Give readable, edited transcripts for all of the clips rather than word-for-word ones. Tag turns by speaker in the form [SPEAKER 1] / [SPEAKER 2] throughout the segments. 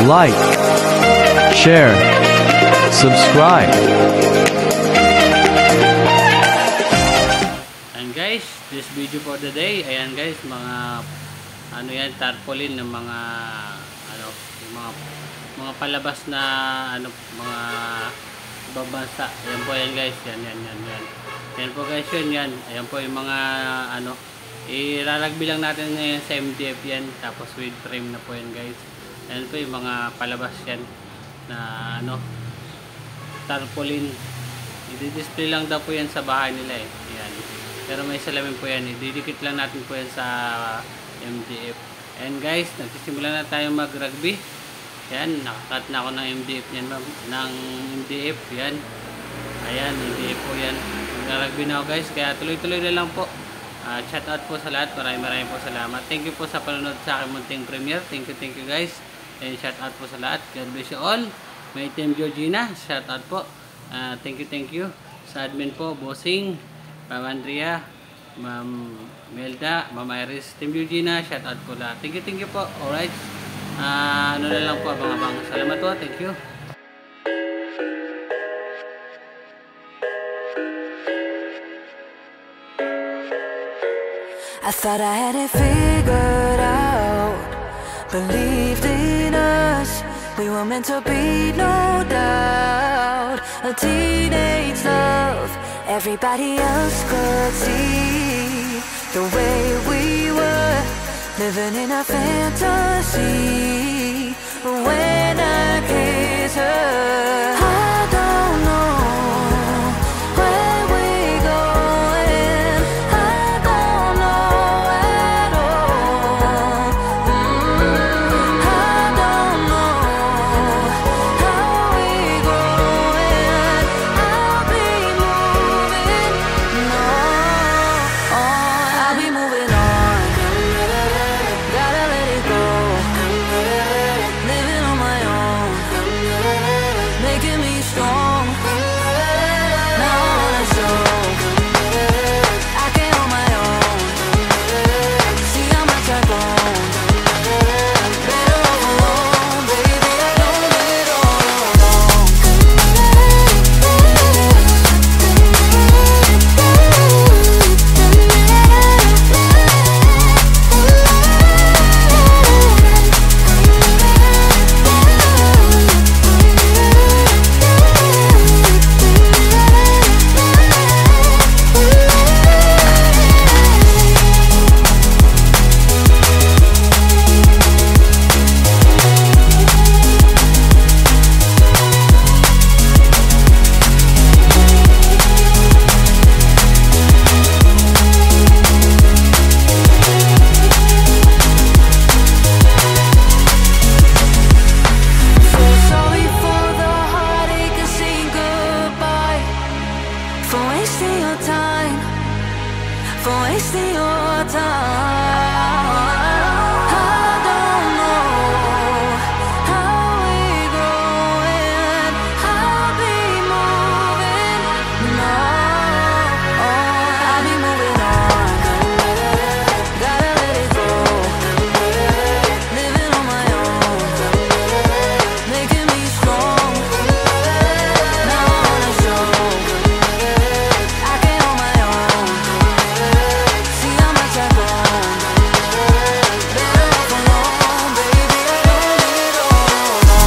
[SPEAKER 1] like, share, subscribe.
[SPEAKER 2] And guys, this video for the day, ayan guys, mga ano yan, tarpaulin ng mga ano, yung mga palabas na ano, mga ibang bansa. Ayan po yan guys, yan. Ayan po guys, yan. Ayan po yung mga ano, ilalagbi lang natin ngayon sa MDF yan, tapos with frame na po yan guys. Ayan po yung mga palabas yan na ano, tarpaulin. I-display lang daw po yan sa bahay nila eh. Ayan. Pero may salamin po yan, ididikit lang natin po yan sa MDF. And guys, nagsisimula na tayo mag-rugby. Yan, nakakat na ako ng MDF yan, ng MDF yan. Ayan, MDF po yan. Nag-rugby na ako guys, kaya tuloy-tuloy na lang po. Shout out po sa lahat, maraming po salamat. Thank you po sa panonood sa aking munting premiere. Thank you guys. And shout out po sa lahat. God bless you all. May Team Georgina, shout out po. Thank you. Sa admin po, Bossing, Ma'am Andrea, Ma'am Melda, Ma'am Iris, Team Georgina, shout out po lahat. Thank you po. Alright. Ano na lang po, abang-abang. Salamat po. Thank you.
[SPEAKER 3] I thought I had it figured out, believed in us, we were meant to be, no doubt. A teenage love, everybody else could see the way we were, living in a fantasy. When I kiss her, I don't know where we're going, I don't know at all. I don't know how we're growing, I'll be moving on. I'll be moving on, gotta let it go, living on my own, making me strong. Now I wanna show I can hold my own, see how much I've grown. Better off alone, baby, I don't do it all alone. So sorry for the heartache and saying goodbye, for wasting your time, for wasting your time. I don't know how we're growing, I'll be moving on. I'll be moving on, gotta let it go, living on my own, making me strong. Now I wanna show I can hold my own, see how much I've grown. Better off alone, baby, I don't do it all alone.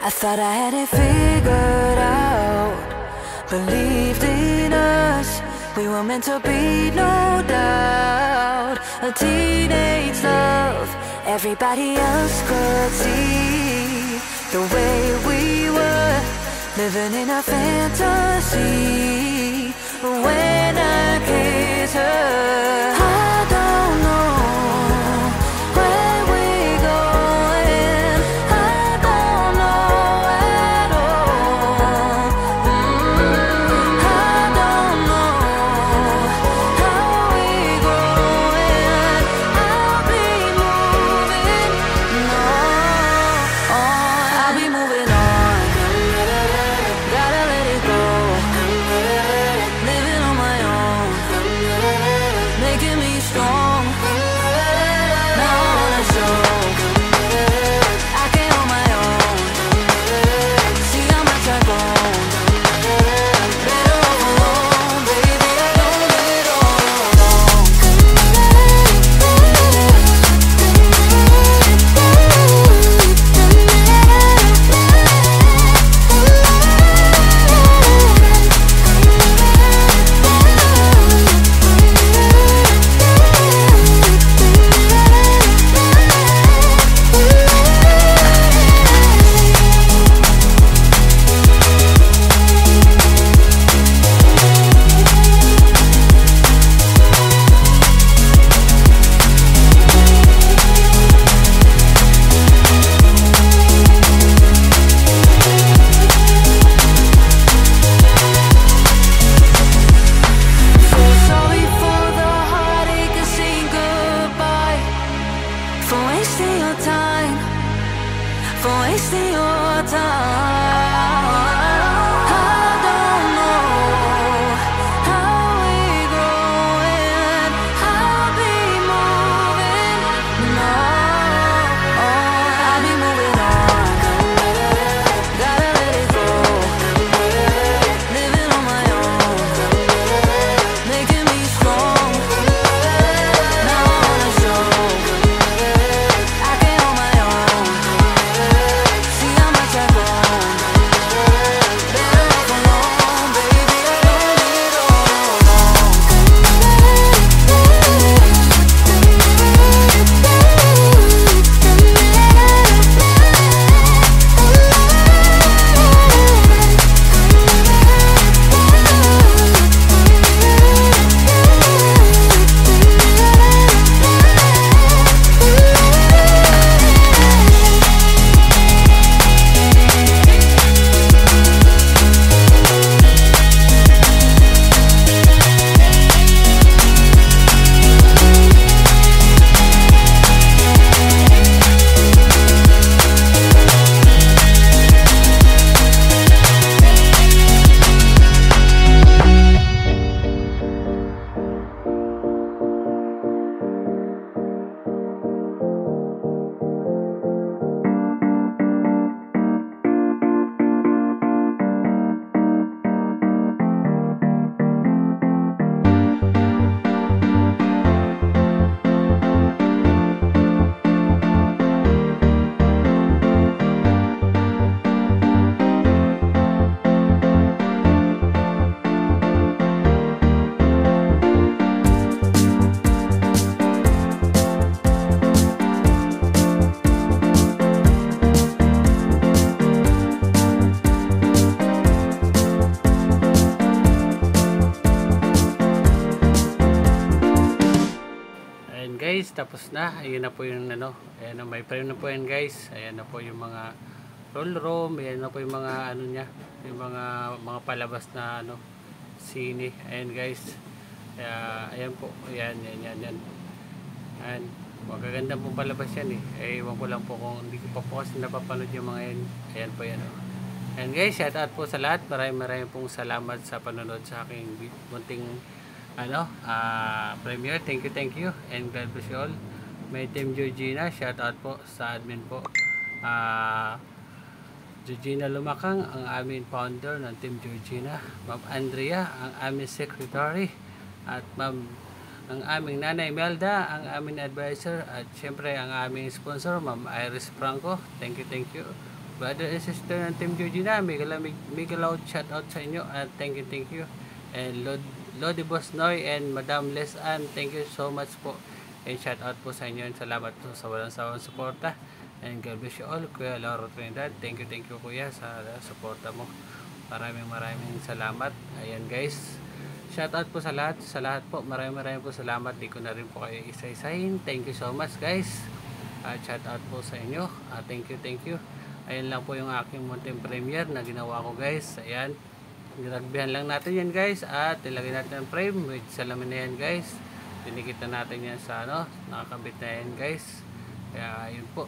[SPEAKER 3] I thought I had it figured out, believed in us, we were meant to be, no doubt. A teenage love, Everybody else could see the way we were living in a fantasy. When I kiss her, I don't know where we're going. I don't know at all. I don't know how we're growing. I'll be moving on. I'll be moving on. Gotta let it go. Living on my own, making me strong. Now I wanna show I can hold my own. See how much I've grown. Better off alone, baby. I don't do it all alone. So sorry for the heartache and saying goodbye, for wasting your time, for wasting your time. I don't know how we're growing. I'll be moving on. I'll be moving on. Gotta let it go. Living on my own, making me strong. Now I wanna show I can hold my own. See how much I've grown. Better off alone, baby. I don't do it all alone.
[SPEAKER 2] Ayan guys, tapos na. Ayan na po yung ano. Ayan na, may frame na po yan guys. Ayan na po yung mga roll room. Ayan na po yung mga ano niya. Yung mga palabas na ano, sine. Ayan guys. Ayan po. Ayan. Ayan. Magaganda pong palabas yan eh. Ewan ko lang po kung hindi ko pa po kasi napapanood yung mga yan. Ayan po yan. Ayan guys, shout out po sa lahat. Maraming pong salamat sa panonood sa aking munting premiere. Thank you and God bless you all. May Team Georgina, shout out po sa admin po. Georgina Lumakang, ang aming founder ng Team Georgina. Ma'am Andrea, ang aming secretary. At ma'am, ang aming nanay Melda, ang aming advisor. At syempre ang aming sponsor, Ma'am Iris Franco. Thank you. Brother and sister ng Team Georgina, mega loud shout out sa inyo. At thank you. And Lodi Boss Noy and Madam Les Ann, thank you so much po. And shout out po sa inyo and salamat po sa walang sawang suporta. And God bless you all. Kuya Lauro Trinidad, thank you kuya sa suporta mo. Maraming salamat. Ayan guys, shout out po sa lahat po. Maraming po salamat. Di ko na rin po kayo isa-isahin. Thank you so much guys. Shout out po sa inyo. Thank you. Ayan lang po yung aking munting premiere na ginawa ko guys. Ayan, niragbihan lang natin yan guys, at ilagay natin ang frame with salamin na yan guys. Dinikit na natin yan sa nakakabit na yan guys. Kaya yun po,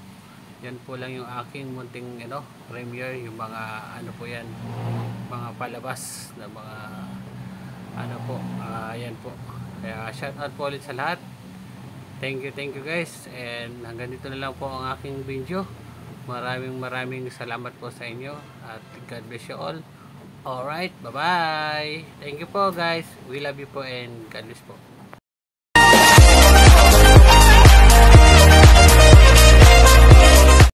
[SPEAKER 2] yan po lang yung aking munting premiere, yung mga po yan, mga palabas na mga yan po. Kaya shout out po ulit sa lahat. Thank you guys, and hanggang dito na lang po ang aking video. Maraming salamat po sa inyo, at God bless you all. Alright, bye bye. Thank you po guys, we love you po, and God bless po.